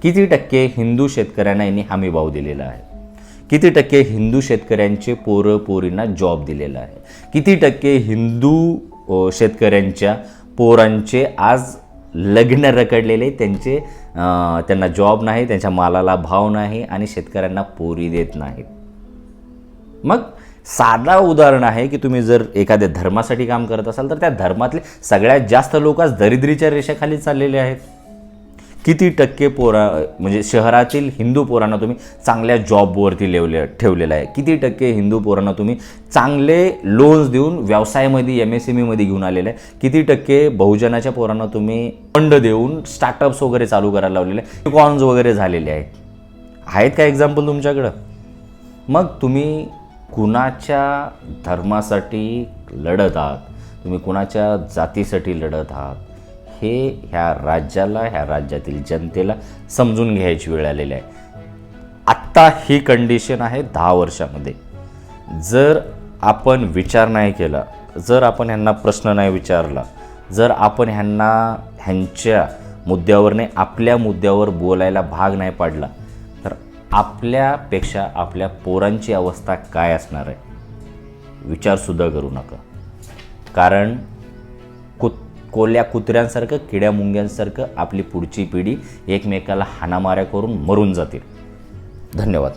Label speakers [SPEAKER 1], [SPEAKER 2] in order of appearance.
[SPEAKER 1] किती टक्के हिंदू शेतकऱ्यांना यांनी हमीभाव दिलेला आहे? किती टक्के हिंदू शेतकऱ्यांचे पोरं पोरींना जॉब दिलेला आहे? किती टक्के हिंदू शेतकऱ्यांच्या पोरांचे आज लग्न रखडलेले, त्यांना जॉब नाही, त्यांच्या मालाला भाव नाही आणि शेतकऱ्यांना पोरी देत नाहीत? मग साधा उदाहरण आहे की तुम्ही जर एखाद्या धर्मासाठी काम करत असाल तर त्या धर्मातले सगळ्यात जास्त लोक आज दरिद्रीच्या रेषेखाली चाललेले आहेत. किती टक्के म्हणजे शहरातील हिंदू पोरांना तुम्ही चांगल्या जॉबवरती ठेवलेलं आहे? किती टक्के हिंदू पोरांना तुम्ही चांगले लोन्स देऊन व्यवसायामध्ये MSMEमध्ये घेऊन आलेले आहे? किती टक्के बहुजनाच्या पोरांना तुम्ही फंड देऊन स्टार्टअप्स वगैरे चालू करायला लावलेले आहे? युनिकॉर्न्स वगैरे झालेले आहेत का एक्झाम्पल तुमच्याकडं? मग तुम्ही कुणाच्या धर्मासाठी लढत आहात, तुम्ही कुणाच्या जातीसाठी लढत आहात, हे ह्या राज्याला, ह्या राज्यातील जनतेला समजून घ्यायची वेळ आलेली आहे. आत्ता ही कंडिशन आहे 10 वर्षामध्ये. जर आपण विचार नाही केला, जर आपण ह्यांना प्रश्न नाही विचारला, जर आपण ह्यांच्या मुद्द्यावर नाही आपल्या मुद्द्यावर बोलायला भाग नाही पाडला, तर आपल्यापेक्षा आपल्या पोरांची अवस्था काय असणार आहे विचारसुद्धा करू नका. कारण कोल्या कुत्र्यांसारखं, किड्या मुंग्यांसारखं आपली पुढची पिढी एकमेकाला हाणामाऱ्या करून मरून जातील. धन्यवाद.